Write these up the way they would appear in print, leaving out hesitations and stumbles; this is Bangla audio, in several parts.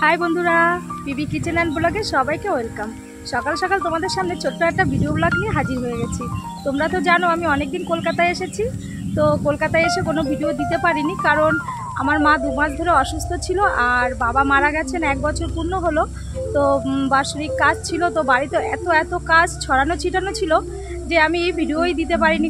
হাই বন্ধুরা, পিবি কিচেন অ্যান্ড ব্লগে সবাইকে ওয়েলকাম। সকাল সকাল তোমাদের সামনে ছোট্ট একটা ভিডিও ব্লগ নিয়ে হাজির হয়ে গেছি। তোমরা তো জানো আমি অনেকদিন কলকাতায় এসেছি, তো কলকাতায় এসে কোনো ভিডিও দিতে পারিনি, কারণ আমার মা 2 মাস ধরে অসুস্থ ছিল আর বাবা মারা গেছেন 1 বছর পূর্ণ হলো। তো বাৎসরিক কাজ ছিল, তো বাড়িতে এত কাজ ছড়ানো ছিটানো ছিল যে আমি এই ভিডিওই দিতে পারিনি,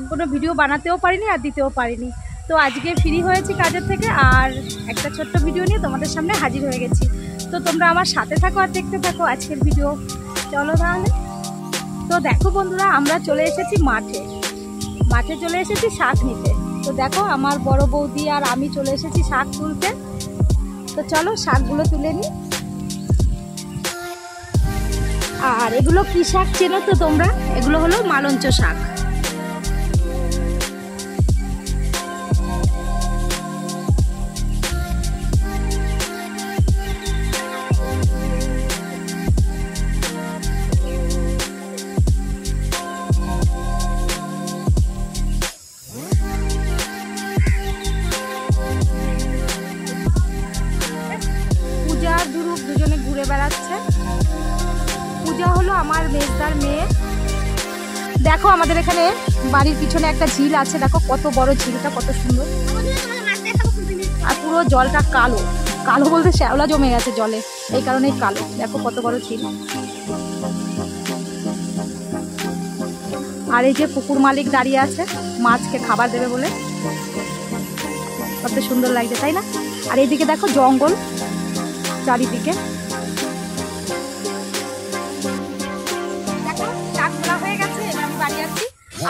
কোনো ভিডিও বানাতেও পারিনি আর দিতেও পারিনি। তো আজকে ফ্রি হয়েছি কাজের থেকে আর একটা ছোট্ট ভিডিও নিয়ে তোমাদের সামনে হাজির হয়ে গেছি। তো তোমরা আমার সাথে থাকো আর দেখতে থাকো আজকের ভিডিও। চলো তাহলে। তো দেখো বন্ধুরা, আমরা চলে এসেছি মাঠে চলে এসেছি শাক নিতে। তো দেখো আমার বড় বৌদি আর আমি চলে এসেছি শাক তুলতে। তো চলো শাকগুলো তুলে নিই। আর এগুলো কি শাক চেনো তো তোমরা? এগুলো হলো মালঞ্চ শাক। পূজা আর ধ্রুব দুজনে ঘুরে বেড়াচ্ছে। পূজা হলো আমার মেজদার মেয়ে। দেখো আমাদের এখানে বাড়ির পিছনে একটা ঝিল আছে, দেখো কত বড় ঝিলটা, কত সুন্দর। আর পুরো জলটা কালো কালো বলতে শ্যাওলা জমে গেছে জলে, এই কারণেই কালো। দেখো কত বড় ঝিল। আর এই যে পুকুর মালিক দাঁড়িয়ে আছে মাছকে খাবার দেবে বলে, কত সুন্দর লাগছে তাই না? আর এইদিকে দেখো জঙ্গল চারিদিকে।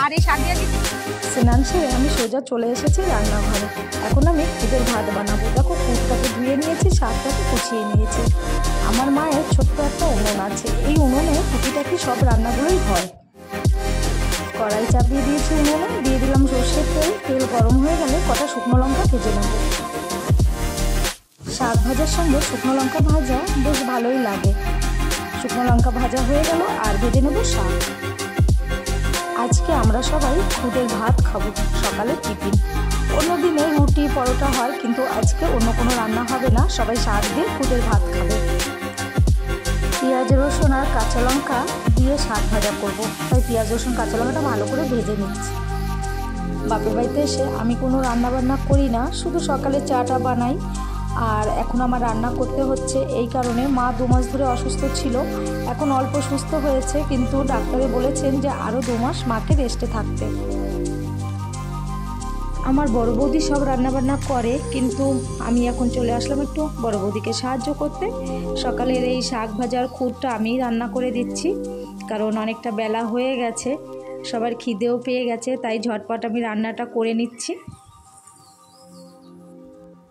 আর এই শাক দিয়ে স্নান সেরে আমি সোজা চলে এসেছি রান্নাঘরে। এখন আমি খুদের ভাত বানাবো। দেখো খুদটাকে ধুয়ে নিয়েছি, শাকটাকে কুচিয়ে নিয়েছি। আমার মায়ের ছোট্ট একটা উনুন আছে, এই উনুনে টুকিটাকি সব রান্নাগুলোই হয়। কড়াই চাপিয়ে দিয়েছি, উনুনে দিয়ে দিলাম সর্ষের তেল। তেল গরম হয়ে গেলে কটা শুকনো লঙ্কা ভেজে নেব। শাক ভাজার সঙ্গে শুকনো লঙ্কা ভাজা বেশ ভালোই লাগে। শুকনো লঙ্কা ভাজা হয়ে গেল আর ভেজে নেব শাক। আজকে আমরা সবাই খুদের ভাত খাবো, সকালে টিফিন। অন্য দিনে রুটি পরোটা হয়, কিন্তু আজকে অন্য কোনো রান্না হবে না, সবাই শাক দিয়ে খুদের ভাত খাবে। পেঁয়াজ রসুন আর কাঁচা লঙ্কা দিয়ে শাক ভাজা করব, তাই পেঁয়াজ রসুন কাঁচা লঙ্কাটা ভালো করে ভেজে নিচ্ছি। বাপের বাড়িতে এসে আমি কোনো রান্নাবান্না করি না, শুধু সকালে চাটা বানাই। আর এখন আমার রান্না করতে হচ্ছে এই কারণে, মা 2 মাস ধরে অসুস্থ ছিল, এখন অল্প সুস্থ হয়েছে, কিন্তু ডাক্তারে বলেছেন যে আরও 2 মাস মাকে রেস্টে থাকতে। আমার বড় বৌদি সব রান্নাবান্না করে, কিন্তু আমি এখন চলে আসলাম একটু বড় বৌদিকে সাহায্য করতে। সকালের এই শাক ভাজার খুদটা আমিই রান্না করে দিচ্ছি, কারণ অনেকটা বেলা হয়ে গেছে, সবার খিদেও পেয়ে গেছে, তাই ঝটপট আমি রান্নাটা করে নিচ্ছি।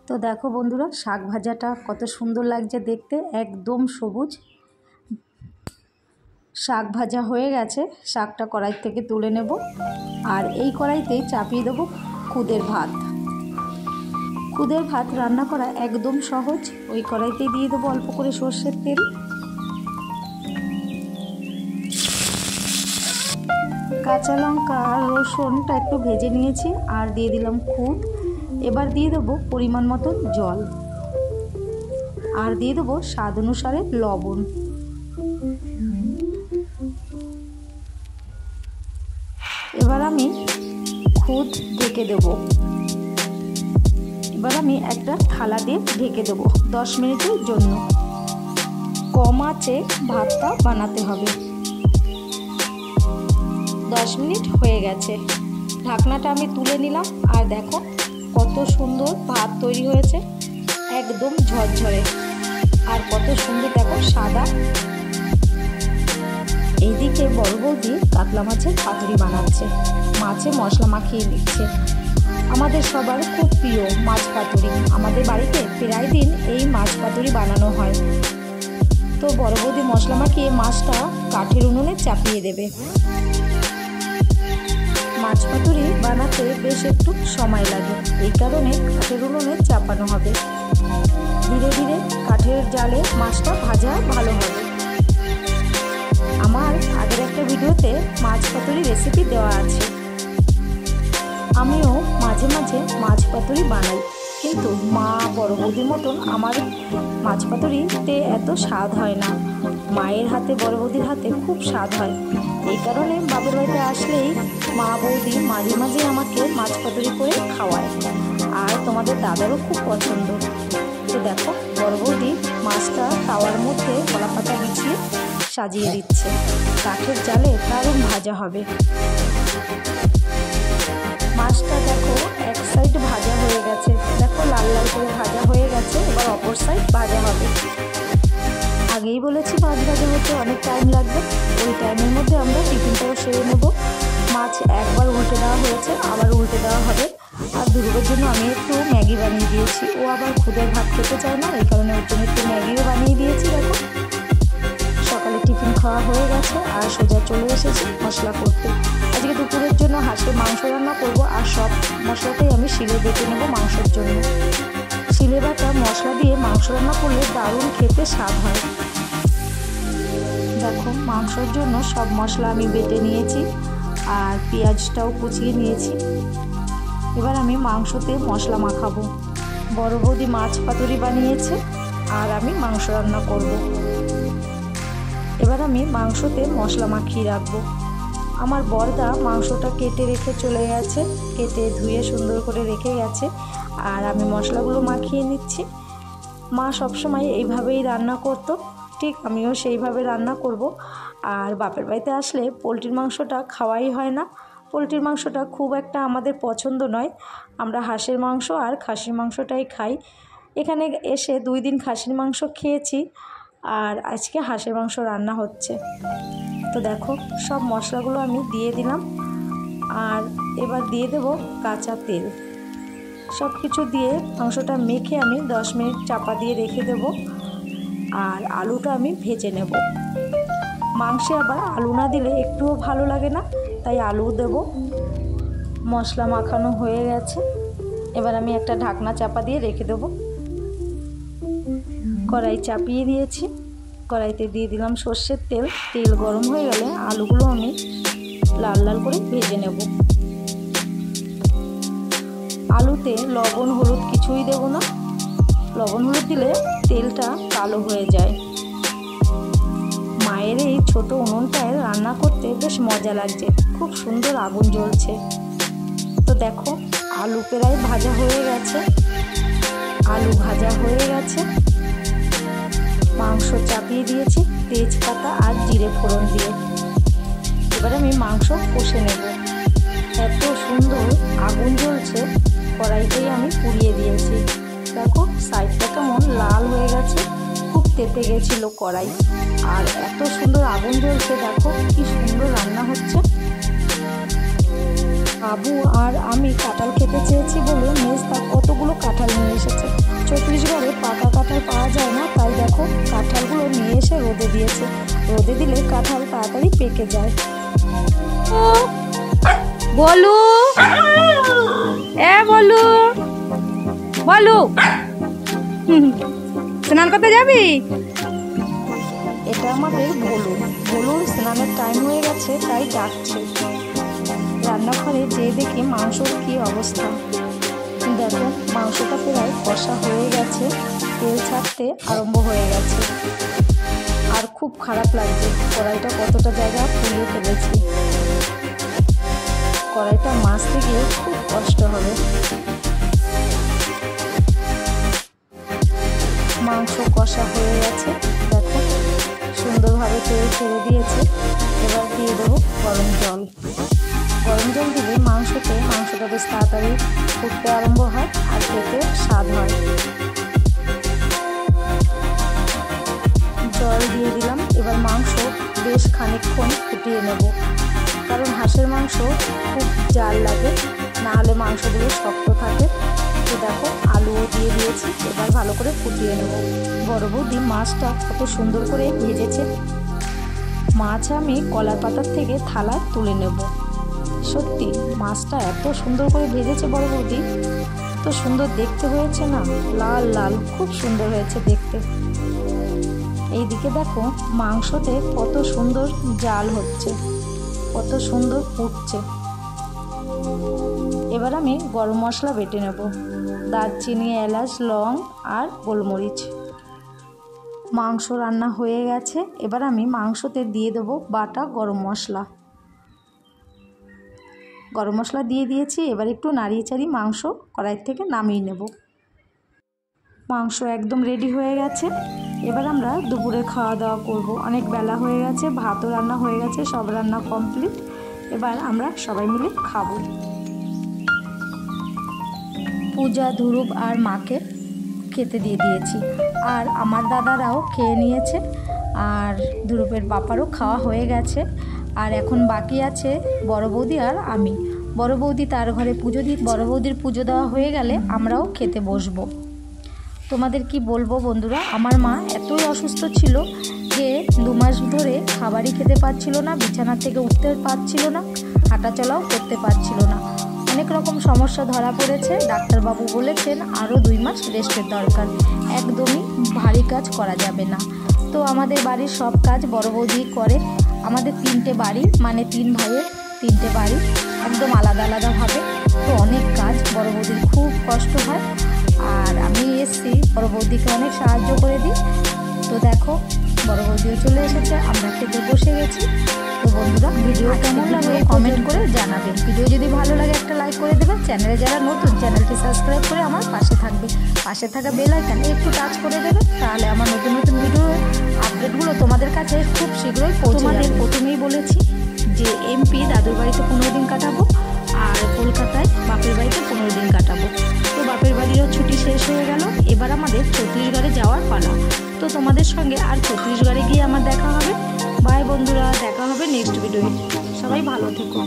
তো দেখো বন্ধুরা, শাক ভাজাটা কত সুন্দর লাগছে দেখতে, একদম সবুজ। শাক ভাজা হয়ে গেছে, শাকটা কড়াই থেকে তুলে নেব। আর এই কড়াইতেই চাপিয়ে দেবো খুদের ভাত। খুদের ভাত রান্না করা একদম সহজ। ওই কড়াইতেই দিয়ে দেবো অল্প করে সর্ষের তেল। কাঁচা লঙ্কা আর রসুনটা একটু ভেজে নিয়েছি আর দিয়ে দিলাম খুদ। এবার দিয়ে দেবো পরিমাণ মতো জল আর দিয়ে দেবো স্বাদ অনুসারে লবণ। এবার আমি খুদ ঢেকে দেব। এবার আমি একটা থালা দিয়ে ঢেকে দেবো 10 মিনিটের জন্য। কম আঁচে ভাতটা বানাতে হবে। 10 মিনিট হয়ে গেছে, ঢাকনাটা আমি তুলে নিলাম। আর দেখো কত সুন্দর ভাত তৈরি হয়েছে, একদম ঝরঝরে। আর কত সুন্দর দেখো সাদা। এইদিকে বড় বৌদি কাতলা মাছের পাতুরি বানাচ্ছে, মাছে মশলা মাখিয়ে নিচ্ছে। আমাদের সবার খুব প্রিয় মাছ পাতুরি, আমাদের বাড়িতে প্রায় দিন এই মাছ পাতুরি বানানো হয়। তো বড় বৌদি মশলা মাখিয়ে মাছটা কাঠের উনুনে চাপিয়ে দেবে। মাছ পাতুরি বানাতে বেশ একটু সময় লাগে, এই কারণে কাঠের উনুনে চাপানো হবে। ধীরে ধীরে কাঠের জালে মাছটা ভাজা ভালো হবে। আমার আগের একটা ভিডিওতে মাছ পাতুরি রেসিপি দেওয়া আছে। আমিও মাঝে মাঝে মাছ পাতুরি বানাই। কিন্তু মা বড় বৌদির মতন আমার মাছ পাতুরিতে এত স্বাদ হয় না। মায়ের হাতে, বড় বৌদির হাতে খুব স্বাদ হয়। এই কারণে বাপের বাড়িতে আসলেই মা বৌদি মাঝে মাঝে আমাকে মাছ পাতুরি করে খাওয়ায়, আর তোমাদের দাদারও খুব পছন্দ। তো দেখো বড় বৌদি মাছটা তাওয়ার মধ্যে কলা পাতা বিছিয়ে সাজিয়ে দিচ্ছে। কাঠের জালে দারুণ ভাজা হবে। মাছটা দেখো এক সাইড ভাজা হয়ে গেছে, দেখো লাল লাল করে ভাজা হয়ে গেছে। এবার অপর সাইড ভাজা হবে। আগেই বলেছি মাছ ভাজা হতে অনেক টাইম লাগবে। ওই টাইমের মধ্যে আমরা টিফিনটাও সেরে নেব। মাছ একবার উল্টে দেওয়া হয়েছে, আবার উল্টে দেওয়া হবে। আর দুর্গের জন্য আমি একটু ম্যাগি বানিয়ে দিয়েছি। ও আবার খুদের ভাত খেতে চায় না, এই কারণে ওর জন্য একটু ম্যাগিও বানিয়ে দিয়েছি। দেখো সকালে টিফিন খাওয়া হয়ে গেছে, আর সোজা চলে এসেছি মশলা করতে। আজকে দুপুরের জন্য হাঁসের মাংস রান্না করব, আর সব মশলাটাই আমি শিলে বেটে নেব মাংসের জন্য। শিলে বাটা মশলা দিয়ে মাংস রান্না করলে দারুণ খেতে স্বাদ হয়। দেখো মাংসের জন্য সব মশলা আমি বেটে নিয়েছি, আর পেঁয়াজটাও কুচিয়ে নিয়েছি। এবার আমি মাংসতে মশলা মাখাবো। বড় বৌদি মাছ পাতুরি বানিয়েছে, আর আমি মাংস রান্না করব। এবার আমি মাংসতে মশলা মাখিয়ে রাখবো। আমার বড়দা মাংসটা কেটে রেখে চলে গেছে, কেটে ধুয়ে সুন্দর করে রেখে গেছে, আর আমি মশলাগুলো মাখিয়ে নিচ্ছি। মা সবসময় এইভাবেই রান্না করতো, ঠিক আমিও সেইভাবে রান্না করব। আর বাপের বাড়িতে আসলে পোলট্রির মাংসটা খাওয়াই হয় না। পোলট্রির মাংসটা খুব একটা আমাদের পছন্দ নয়। আমরা হাঁসের মাংস আর খাসির মাংসটাই খাই। এখানে এসে 2 দিন খাসির মাংস খেয়েছি, আর আজকে হাঁসের মাংস রান্না হচ্ছে। তো দেখো সব মশলাগুলো আমি দিয়ে দিলাম, আর এবার দিয়ে দেব কাঁচা তেল। সব কিছু দিয়ে মাংসটা মেখে আমি 10 মিনিট চাপা দিয়ে রেখে দেব, আর আলুটা আমি ভেজে নেব। মাংসে আবার আলু না দিলে একটুও ভালো লাগে না, তাই আলু দেব। মশলা মাখানো হয়ে গেছে, এবার আমি একটা ঢাকনা চাপা দিয়ে রেখে দেব। কড়াই চাপিয়ে দিয়েছি, কড়াইতে দিয়ে দিলাম সর্ষের তেল। তেল গরম হয়ে গেলে আলুগুলো আমি লাল লাল করে ভেজে নেব। আলুতে লবণ হলুদ কিছুই দেব না, লবণ হলুদ দিলে তেলটা কালো হয়ে যায়। মায়ের এই ছোটো উনুনটায় রান্না করতে বেশ মজা লাগছে, খুব সুন্দর আগুন জ্বলছে। তো দেখো আলু প্রায় ভাজা হয়ে গেছে, আলু ভাজা হয়ে গেছে। মাংস চাপিয়ে দিয়েছি তেজপাতা আর জিরে ফোড়ন দিয়ে। এবার আমি মাংস কষে নেব। এত সুন্দর আগুন জ্বলছে, কড়াইতেই আমি পুড়িয়ে দিয়েছি। দেখো সাইডটা কেমন লাল হয়ে গেছে, খুব তেতে গেছিলো কড়াই, আর এত সুন্দর আগুন জ্বলছে। দেখো কি সুন্দর রান্না হচ্ছে। বাবু আর আমি কাঁঠাল খেতে চেয়েছি বলে মেজদা কতগুলো কাঁঠাল নিয়ে এসেছে। ছত্তিশগড়ে পাকা কাঁঠাল পাওয়া যায় না, তাই দেখো কাঁঠালগুলো নিয়ে এসে রোদে দিয়েছে। রোদে দিলে কাঁঠাল তাড়াতাড়ি পেকে যায়। বলু বলু বলু, স্নান করতে যাবি? এটা আমাদের ভোলু। ভোলুর স্নানের টাইম হয়ে গেছে, তাই ডাকছে। রান্নাঘরে যেয়ে দেখি মাংসর কী অবস্থা। দেখো মাংসটা প্রায় কষা হয়ে গেছে, তেল ছাড়তে আরম্ভ হয়ে গেছে, আর খুব খারাপ লাগছে। কড়াইটা কতটা জায়গা ফুলিয়ে ফেলেছি। কড়াইটা মাজতে গিয়ে খুব কষ্ট হবে। মাংস কষা হয়ে গেছে, দেখো সুন্দরভাবে তেল ছেড়ে দিয়েছে। এবার দিয়ে দেবো গরম জল। গরম জল দিলে মাংসটা বেশ তাড়াতাড়ি ফুটতে আরম্ভ হয়, আর খেতে স্বাদ হয়। জল দিয়ে দিলাম। এবার মাংস বেশ খানিকক্ষণ ফুটিয়ে নেব, কারণ হাঁসের মাংস খুব জাল লাগে, না হলে মাংসগুলো শক্ত থাকে। তো দেখো আলুও দিয়ে দিয়েছি, এবার ভালো করে ফুটিয়ে নেব। বড় বৌদি মাছটা কত সুন্দর করে ভেজেছে। মাছ আমি কলার পাতার থেকে থালায় তুলে নেব। সত্যি মাছটা এত সুন্দর করে ভেজেছে বড় বৌদি, এত সুন্দর দেখতে হয়েছে না, লাল লাল, খুব সুন্দর হয়েছে দেখতে। এইদিকে দেখো মাংসতে কত সুন্দর জাল হচ্ছে, কত সুন্দর ফুটছে। এবার আমি গরম মশলা বেটে নেব, দারচিনি, এলাচ, লং আর গোলমরিচ। মাংস রান্না হয়ে গেছে, এবার আমি মাংসতে দিয়ে দেবো বাটা গরম মশলা। গরম মশলা দিয়ে দিয়েছি, এবার একটু নাড়িয়ে চাড়িয়ে মাংস কড়াইয়ের থেকে নামিয়ে নেব। মাংস একদম রেডি হয়ে গেছে, এবার আমরা দুপুরে খাওয়া দাওয়া করব। অনেক বেলা হয়ে গেছে, ভাতও রান্না হয়ে গেছে, সব রান্না কমপ্লিট। এবার আমরা সবাই মিলে খাবো। পূজা, ধ্রুব আর মাকে খেতে দিয়ে দিয়েছি, আর আমার দাদারাও খেয়ে নিয়েছে, আর ধ্রুবের বাপারও খাওয়া হয়ে গেছে। আর এখন বাকি আছে বড় বৌদি আর আমি। বড় বৌদি তার ঘরে পুজো দিই, বড় বৌদির পুজো দেওয়া হয়ে গেলে আমরাও খেতে বসবো। তোমাদের কি বলবো বন্ধুরা, আমার মা এতই অসুস্থ ছিল যে 2 মাস ধরে খাবারই খেতে পারছিল না, বিছানা থেকে উঠতে পারছিল না, হাঁটাচলাও করতে পারছিল না। অনেক রকম সমস্যা ধরা পড়েছে। ডাক্তারবাবু বলেছেন আরও 2 মাস রেস্টের দরকার, একদমই ভারী কাজ করা যাবে না। তো আমাদের বাড়ির সব কাজ বড় বৌদি করে। আমাদের 3টে বাড়ি, মানে 3 ভাইয়ের 3টে বাড়ি, একদম আলাদা আলাদাভাবে। তো অনেক কাজ, বড় বৌদির খুব কষ্ট হয়। আর আমি এসছি বড় বৌদিকে অনেক সাহায্য করে দিই। তো দেখো বড় বৌদিও চলে এসেছে, আমরা খেতে বসে গেছি। তো বন্ধুরা, ভিডিও কেমন লাগলো কমেন্ট করে জানাবেন। ভিডিও যদি ভালো লাগে একটা লাইক করে দেবেন। চ্যানেলে যারা নতুন, চ্যানেলটি সাবস্ক্রাইব করে আমার পাশে থাকবে। পাশে থাকা বেল আইকনে একটু টাচ করে দেবেন, তাহলে আমার নতুন নতুন ভিডিও আপডেটগুলো তোমাদের কাছে খুব শীঘ্রই পৌঁছে যাবে। প্রথমেই বলেছি যে এমপি দাদুর বাড়িতে 15 দিন কাটাবো, আর কলকাতায় বাপের বাড়িতে 15 দিন কাটাবো। তো বাপের বাড়িরও ছুটি শেষ হয়ে গেল, এবার আমাদের ছত্তিশগড়ে যাওয়ার পালা। তো তোমাদের সঙ্গে আর ছত্তিশগড়ে গিয়ে আমার দেখা হবে। বাই বন্ধুরা, দেখা হবে নেক্সট ভিডিওতে। সবাই ভালো থেকো।